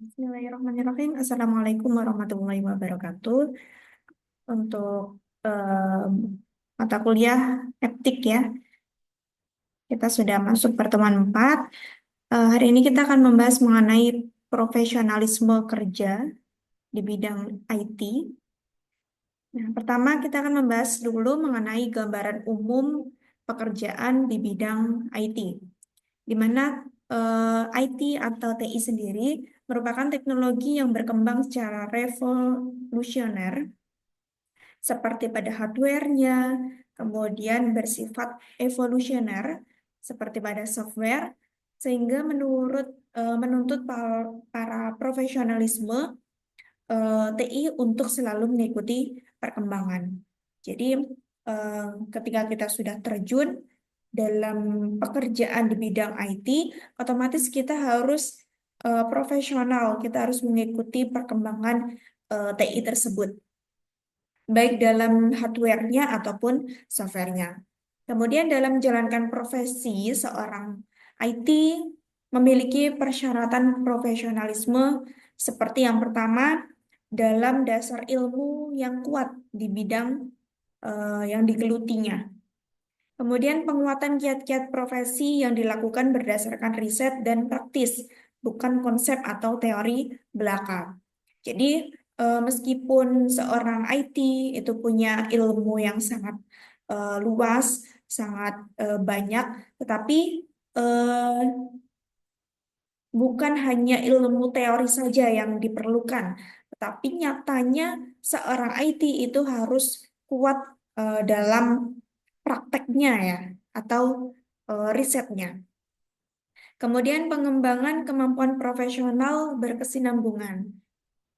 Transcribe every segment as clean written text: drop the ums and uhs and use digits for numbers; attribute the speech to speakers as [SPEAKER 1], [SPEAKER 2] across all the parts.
[SPEAKER 1] Bismillahirrahmanirrahim. Assalamualaikum warahmatullahi wabarakatuh. Untuk em, mata kuliah etik ya, kita sudah masuk pertemuan 4. Hari ini kita akan membahas mengenai profesionalisme kerja di bidang IT. Nah, pertama kita akan membahas dulu mengenai gambaran umum pekerjaan di bidang IT, di mana IT atau TI sendiri merupakan teknologi yang berkembang secara revolusioner seperti pada hardware-nya, kemudian bersifat evolusioner seperti pada software, sehingga menuntut para profesionalisme TI untuk selalu mengikuti perkembangan. Jadi eh, ketika kita sudah terjun dalam pekerjaan di bidang IT, otomatis kita harus profesional, kita harus mengikuti perkembangan TI tersebut, baik dalam hardware-nya ataupun software-nya. Kemudian dalam menjalankan profesi, seorang IT memiliki persyaratan profesionalisme seperti yang pertama, dalam dasar ilmu yang kuat di bidang yang digelutinya. Kemudian penguatan kiat-kiat profesi yang dilakukan berdasarkan riset dan praktis, bukan konsep atau teori belaka. Jadi meskipun seorang IT itu punya ilmu yang sangat luas, sangat banyak, tetapi eh, bukan hanya ilmu teori saja yang diperlukan, tetapi nyatanya seorang IT itu harus kuat dalam prakteknya ya, atau risetnya. Kemudian pengembangan kemampuan profesional berkesinambungan.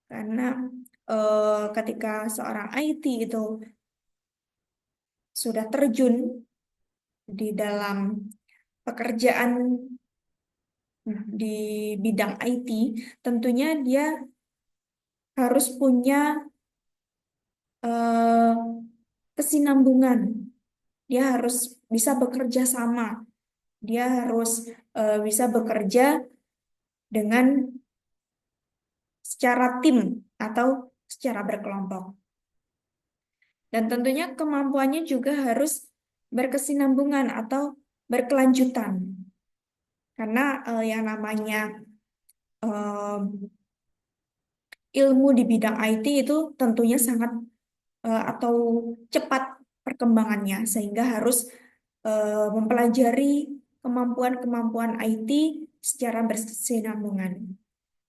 [SPEAKER 1] Karena ketika seorang IT itu sudah terjun di dalam pekerjaan di bidang IT, tentunya dia harus punya eh, kesinambungan. Dia harus bisa bekerja sama. Dia harus bisa bekerja dengan secara tim atau secara berkelompok. Dan tentunya kemampuannya juga harus berkesinambungan atau berkelanjutan. Karena yang namanya eh, ilmu di bidang IT itu tentunya sangat atau cepat perkembangannya, sehingga harus mempelajari kemampuan-kemampuan IT secara berkesinambungan.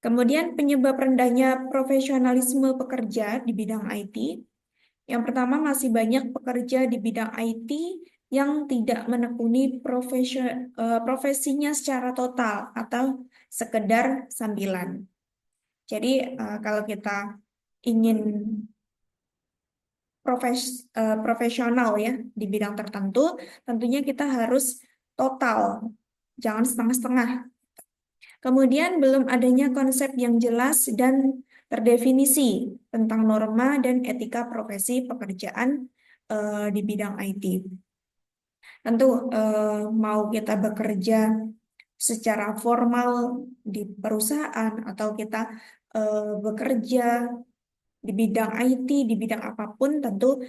[SPEAKER 1] Kemudian penyebab rendahnya profesionalisme pekerja di bidang IT. Yang pertama, masih banyak pekerja di bidang IT yang tidak menekuni profesinya secara total atau sekedar sambilan. Jadi kalau kita ingin profesional ya di bidang tertentu, tentunya kita harus total, jangan setengah-setengah. Kemudian belum adanya konsep yang jelas dan terdefinisi tentang norma dan etika profesi pekerjaan di bidang IT. Tentu mau kita bekerja secara formal di perusahaan atau kita bekerja di bidang IT, di bidang apapun, tentu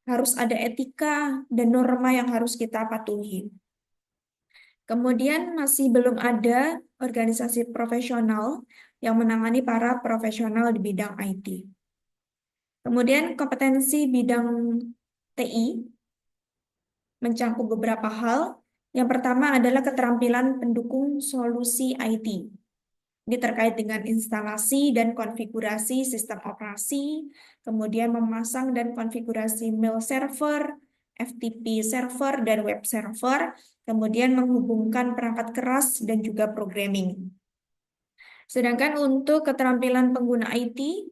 [SPEAKER 1] harus ada etika dan norma yang harus kita patuhi. Kemudian masih belum ada organisasi profesional yang menangani para profesional di bidang IT. Kemudian kompetensi bidang TI mencakup beberapa hal. Yang pertama adalah keterampilan pendukung solusi IT. Ini terkait dengan instalasi dan konfigurasi sistem operasi, kemudian memasang dan konfigurasi mail server, FTP server, dan web server, kemudian menghubungkan perangkat keras dan juga programming. Sedangkan untuk keterampilan pengguna IT,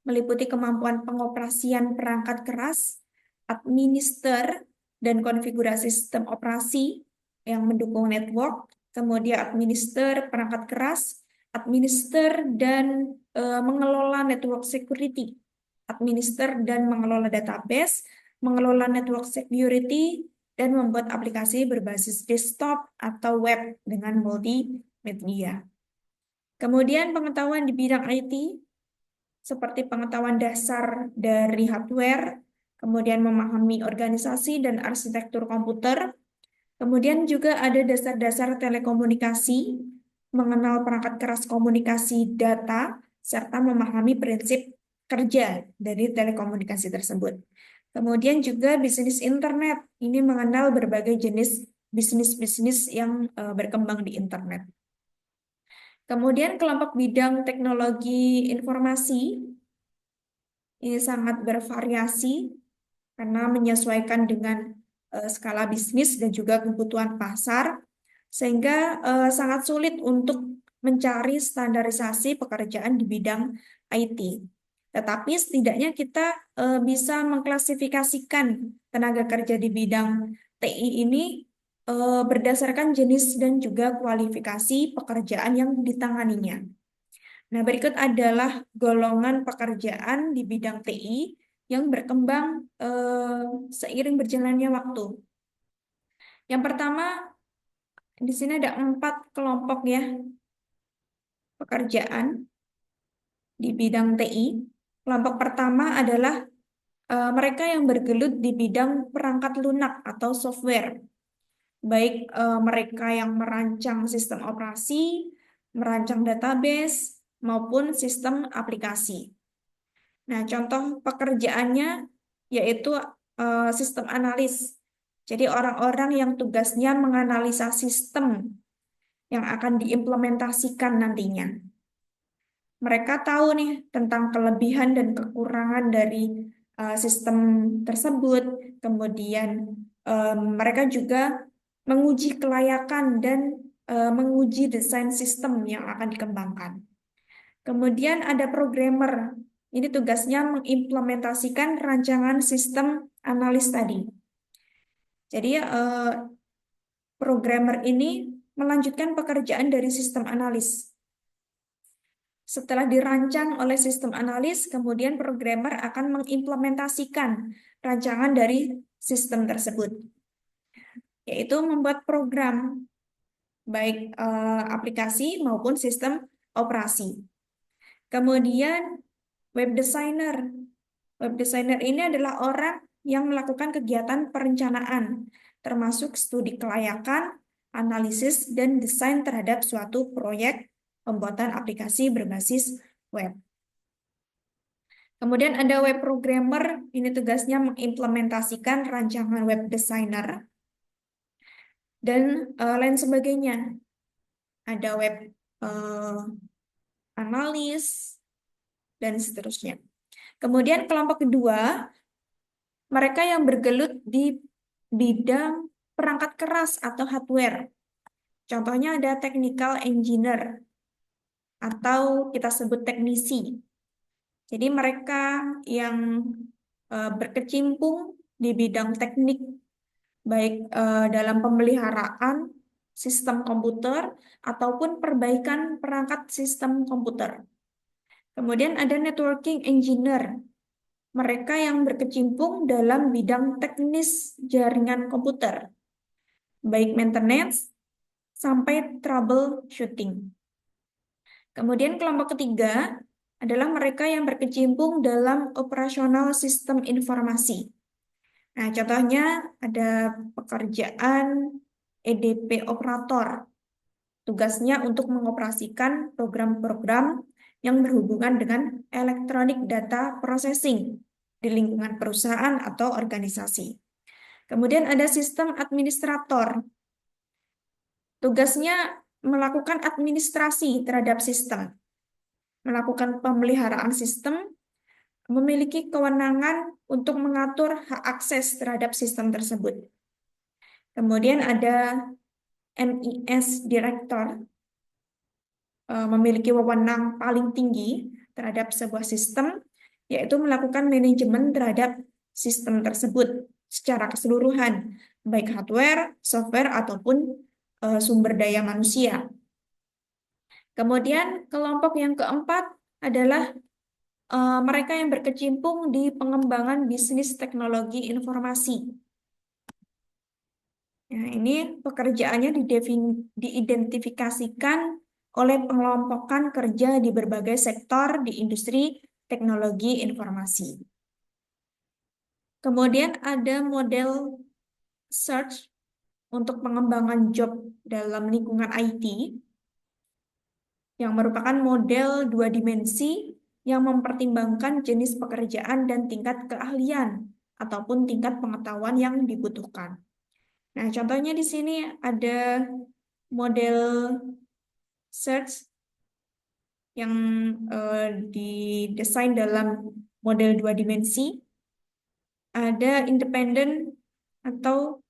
[SPEAKER 1] meliputi kemampuan pengoperasian perangkat keras, administer dan konfigurasi sistem operasi yang mendukung network, kemudian administer perangkat keras, administer dan mengelola network security, administer dan mengelola database, mengelola network security, dan membuat aplikasi berbasis desktop atau web dengan multimedia. Kemudian pengetahuan di bidang IT, seperti pengetahuan dasar dari hardware, kemudian memahami organisasi dan arsitektur komputer, kemudian juga ada dasar-dasar telekomunikasi, mengenal perangkat keras komunikasi data, serta memahami prinsip kerja dari telekomunikasi tersebut. Kemudian juga bisnis internet, ini mengenal berbagai jenis bisnis-bisnis yang berkembang di internet. Kemudian kelompok bidang teknologi informasi, ini sangat bervariasi karena menyesuaikan dengan skala bisnis dan juga kebutuhan pasar, sehingga sangat sulit untuk mencari standarisasi pekerjaan di bidang IT. Tetapi setidaknya kita bisa mengklasifikasikan tenaga kerja di bidang TI ini berdasarkan jenis dan juga kualifikasi pekerjaan yang ditanganinya. Nah, berikut adalah golongan pekerjaan di bidang TI yang berkembang seiring berjalannya waktu. Yang pertama, di sini ada 4 kelompok ya pekerjaan di bidang TI. Kelompok pertama adalah mereka yang bergelut di bidang perangkat lunak atau software, baik mereka yang merancang sistem operasi, merancang database, maupun sistem aplikasi. Nah, contoh pekerjaannya yaitu sistem analis. Jadi orang-orang yang tugasnya menganalisa sistem yang akan diimplementasikan nantinya. Mereka tahu nih tentang kelebihan dan kekurangan dari sistem tersebut. Kemudian mereka juga menguji kelayakan dan menguji desain sistem yang akan dikembangkan. Kemudian ada programmer. Ini tugasnya mengimplementasikan rancangan sistem analis tadi. Jadi programmer ini melanjutkan pekerjaan dari sistem analis. Setelah dirancang oleh sistem analis, kemudian programmer akan mengimplementasikan rancangan dari sistem tersebut, yaitu membuat program, baik aplikasi maupun sistem operasi. Kemudian web designer. Web designer ini adalah orang yang melakukan kegiatan perencanaan, termasuk studi kelayakan, analisis, dan desain terhadap suatu proyek pembuatan aplikasi berbasis web. Kemudian ada web programmer, ini tugasnya mengimplementasikan rancangan web designer, dan lain sebagainya. Ada web analis, dan seterusnya. Kemudian kelompok kedua, mereka yang bergelut di bidang perangkat keras atau hardware. Contohnya ada technical engineer atau kita sebut teknisi. Jadi mereka yang berkecimpung di bidang teknik, baik dalam pemeliharaan sistem komputer ataupun perbaikan perangkat sistem komputer. Kemudian ada networking engineer. Mereka yang berkecimpung dalam bidang teknis jaringan komputer, baik maintenance sampai troubleshooting. Kemudian kelompok ketiga adalah mereka yang berkecimpung dalam operasional sistem informasi. Nah, contohnya ada pekerjaan EDP operator. Tugasnya untuk mengoperasikan program-program yang berhubungan dengan electronic data processing di lingkungan perusahaan atau organisasi. Kemudian ada sistem administrator. Tugasnya melakukan administrasi terhadap sistem, melakukan pemeliharaan sistem, memiliki kewenangan untuk mengatur hak akses terhadap sistem tersebut. Kemudian ada MIS Director, memiliki wewenang paling tinggi terhadap sebuah sistem, yaitu melakukan manajemen terhadap sistem tersebut secara keseluruhan, baik hardware, software, ataupun sumber daya manusia. Kemudian kelompok yang keempat adalah mereka yang berkecimpung di pengembangan bisnis teknologi informasi. Nah, ini pekerjaannya diidentifikasikan oleh pengelompokan kerja di berbagai sektor di industri teknologi informasi. Kemudian ada model search untuk pengembangan job dalam lingkungan IT yang merupakan model 2 dimensi yang mempertimbangkan jenis pekerjaan dan tingkat keahlian ataupun tingkat pengetahuan yang dibutuhkan. Nah, contohnya di sini ada model search yang didesain dalam model 2 dimensi. Ada independent atau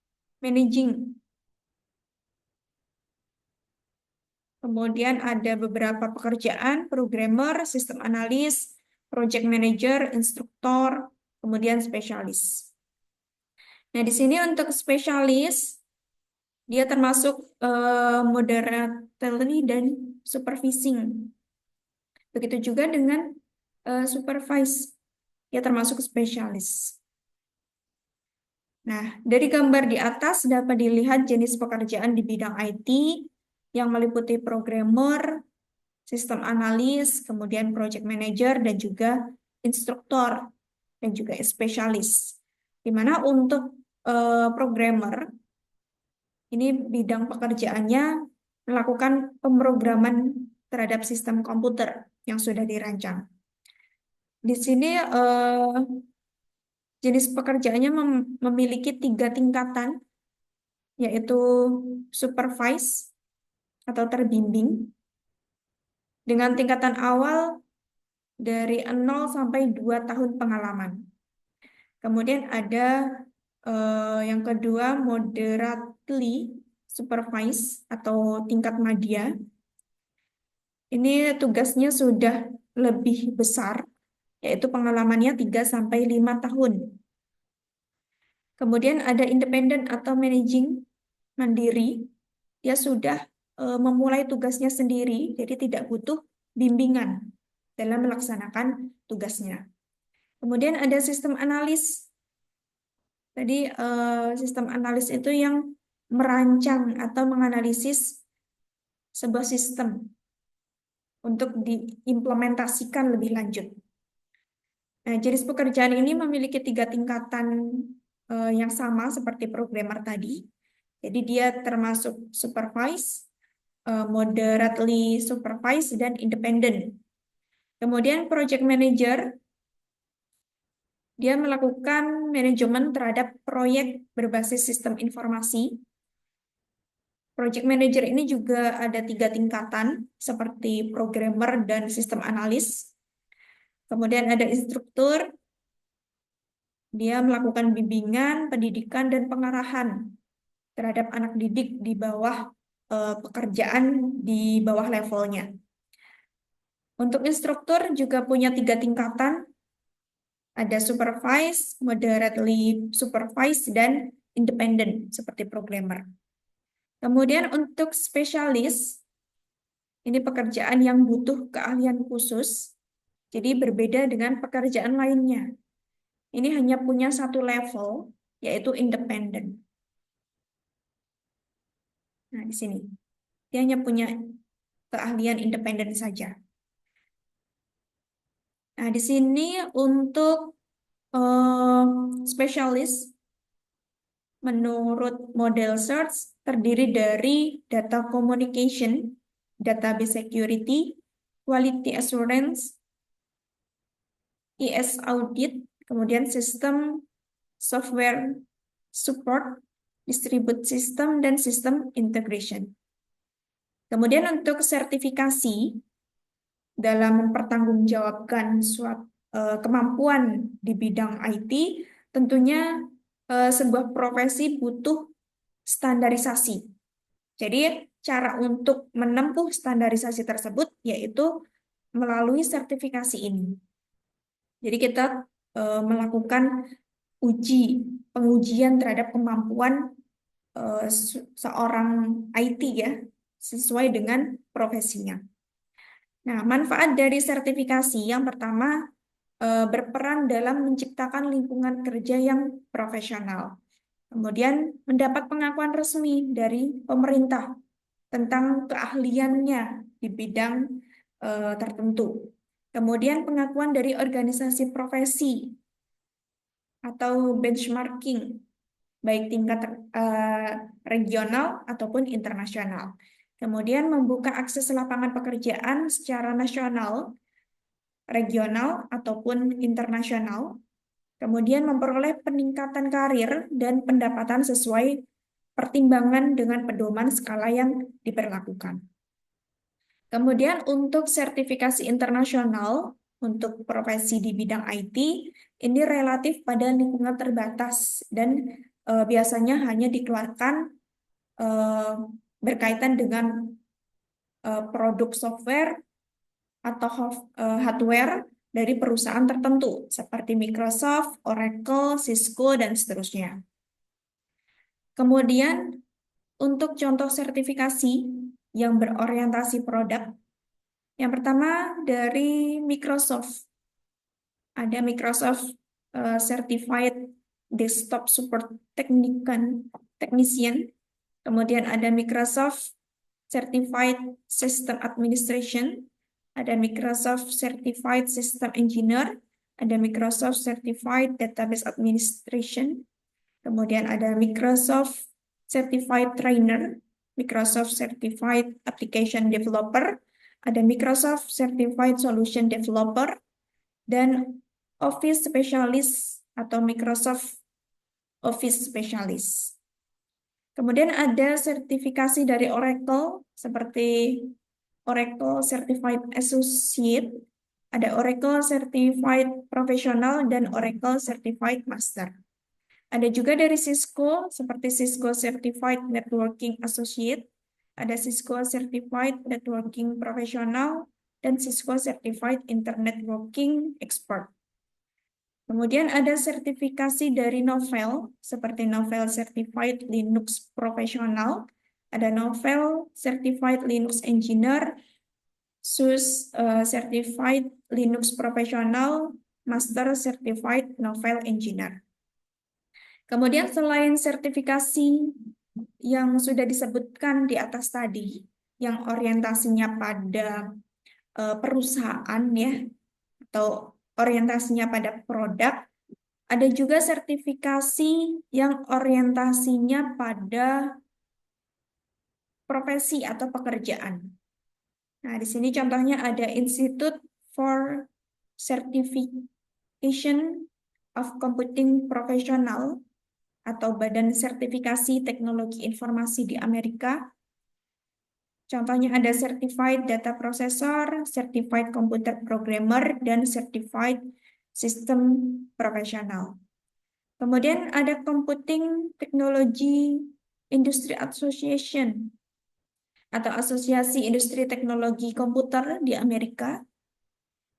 [SPEAKER 1] managing. Kemudian ada beberapa pekerjaan, programmer, sistem analis, project manager, instruktur, kemudian spesialis. Nah, di sini untuk spesialis, dia termasuk moderately dan supervising. Begitu juga dengan supervise, dia termasuk spesialis. Nah, dari gambar di atas dapat dilihat jenis pekerjaan di bidang IT yang meliputi programmer, sistem analis, kemudian project manager, dan juga instruktur, dan juga spesialis. Di mana untuk programmer, ini bidang pekerjaannya melakukan pemrograman terhadap sistem komputer yang sudah dirancang. Di sini jenis pekerjaannya memiliki 3 tingkatan, yaitu supervise atau terbimbing, dengan tingkatan awal dari 0 sampai 2 tahun pengalaman. Kemudian ada yang kedua moderately supervise atau tingkat madya. Ini tugasnya sudah lebih besar, yaitu pengalamannya 3 sampai 5 tahun. Kemudian ada independent atau managing mandiri. Dia sudah memulai tugasnya sendiri, jadi tidak butuh bimbingan dalam melaksanakan tugasnya. Kemudian ada sistem analis. Tadi sistem analis itu yang merancang atau menganalisis sebuah sistem untuk diimplementasikan lebih lanjut. Nah, jenis pekerjaan ini memiliki 3 tingkatan yang sama seperti programmer tadi. Jadi dia termasuk supervise, moderately supervise, dan independent. Kemudian project manager, dia melakukan manajemen terhadap proyek berbasis sistem informasi. Project manager ini juga ada 3 tingkatan seperti programmer dan sistem analis. Kemudian ada instruktur, dia melakukan bimbingan, pendidikan, dan pengarahan terhadap anak didik di bawah pekerjaan di bawah levelnya. Untuk instruktur juga punya 3 tingkatan, ada supervise, moderately supervise, dan independent seperti programmer. Kemudian untuk spesialis, ini pekerjaan yang butuh keahlian khusus, jadi berbeda dengan pekerjaan lainnya. Ini hanya punya 1 level, yaitu independent. Nah, di sini. Dia hanya punya keahlian independen saja. Nah, di sini untuk spesialis, menurut model search, terdiri dari data communication, database security, quality assurance, IS audit, kemudian sistem software support, distribute system, dan sistem integration. Kemudian untuk sertifikasi, dalam mempertanggungjawabkan suatu kemampuan di bidang IT, tentunya sebuah profesi butuh standarisasi. Jadi cara untuk menempuh standarisasi tersebut yaitu melalui sertifikasi ini. Jadi kita melakukan pengujian terhadap kemampuan seorang IT ya, sesuai dengan profesinya. Nah, manfaat dari sertifikasi yang pertama berperan dalam menciptakan lingkungan kerja yang profesional. Kemudian mendapat pengakuan resmi dari pemerintah tentang keahliannya di bidang tertentu. Kemudian pengakuan dari organisasi profesi atau benchmarking, baik tingkat regional ataupun internasional. Kemudian membuka akses lapangan pekerjaan secara nasional, regional, ataupun internasional. Kemudian memperoleh peningkatan karir dan pendapatan sesuai pertimbangan dengan pedoman skala yang diberlakukan. Kemudian untuk sertifikasi internasional untuk profesi di bidang IT ini relatif pada lingkungan terbatas dan biasanya hanya dikeluarkan berkaitan dengan produk software atau hardware dari perusahaan tertentu seperti Microsoft, Oracle, Cisco, dan seterusnya. Kemudian untuk contoh sertifikasi yang berorientasi produk, yang pertama dari Microsoft. Ada Microsoft Certified Desktop Support Technician. Kemudian ada Microsoft Certified System Administration. Ada Microsoft Certified System Engineer. Ada Microsoft Certified Database Administration. Kemudian ada Microsoft Certified Trainer. Microsoft Certified Application Developer. Ada Microsoft Certified Solution Developer. Dan Office Specialist atau Microsoft Office Specialist. Kemudian ada sertifikasi dari Oracle seperti Oracle Certified Associate, ada Oracle Certified Professional, dan Oracle Certified Master. Ada juga dari Cisco seperti Cisco Certified Networking Associate, ada Cisco Certified Networking Professional, dan Cisco Certified Internet Working Expert. Kemudian ada sertifikasi dari Novell, seperti Novell Certified Linux Professional, ada Novell Certified Linux Engineer, SUSE Certified Linux Professional, Master Certified Novell Engineer. Kemudian selain sertifikasi yang sudah disebutkan di atas tadi, yang orientasinya pada perusahaan ya, atau orientasinya pada produk, ada juga sertifikasi yang orientasinya pada profesi atau pekerjaan. Nah, di sini contohnya ada Institute for Certification of Computing Professional atau Badan Sertifikasi Teknologi Informasi di Amerika. Contohnya ada Certified Data Processor, Certified Computer Programmer, dan Certified System Professional. Kemudian ada Computing Technology Industry Association atau Asosiasi Industri Teknologi Komputer di Amerika.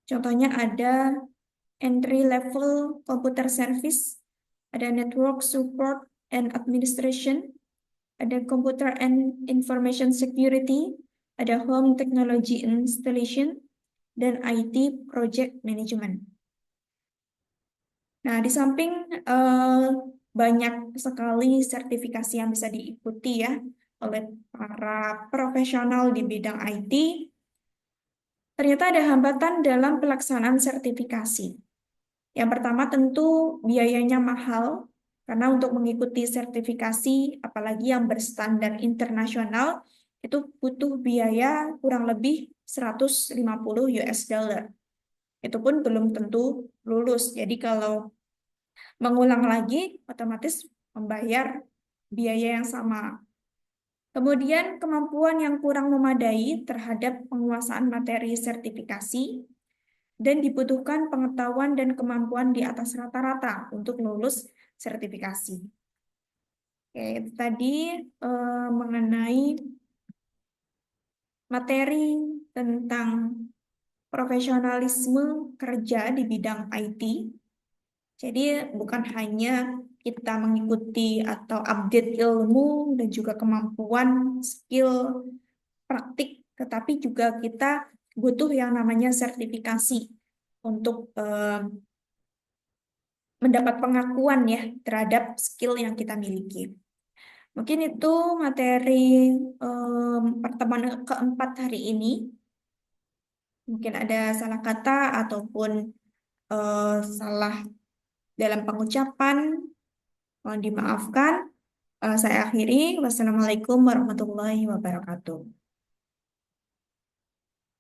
[SPEAKER 1] Contohnya ada Entry Level Computer Service, ada Network Support and Administration, ada Computer and Information Security, ada Home Technology Installation, dan IT Project Management. Nah, di samping banyak sekali sertifikasi yang bisa diikuti ya oleh para profesional di bidang IT, ternyata ada hambatan dalam pelaksanaan sertifikasi. Yang pertama tentu biayanya mahal, karena untuk mengikuti sertifikasi, apalagi yang berstandar internasional, itu butuh biaya kurang lebih 150 US dollar. Itu pun belum tentu lulus. Jadi kalau mengulang lagi, otomatis membayar biaya yang sama. Kemudian kemampuan yang kurang memadai terhadap penguasaan materi sertifikasi, dan dibutuhkan pengetahuan dan kemampuan di atas rata-rata untuk lulus sertifikasi. Oke, itu tadi mengenai materi tentang profesionalisme kerja di bidang IT. Jadi bukan hanya kita mengikuti atau update ilmu dan juga kemampuan, skill, praktik, tetapi juga kita butuh yang namanya sertifikasi untuk mendapat pengakuan ya terhadap skill yang kita miliki. Mungkin itu materi pertemuan keempat hari ini. Mungkin ada salah kata ataupun eh, salah dalam pengucapan. Mohon dimaafkan. Saya akhiri. Wassalamualaikum warahmatullahi wabarakatuh.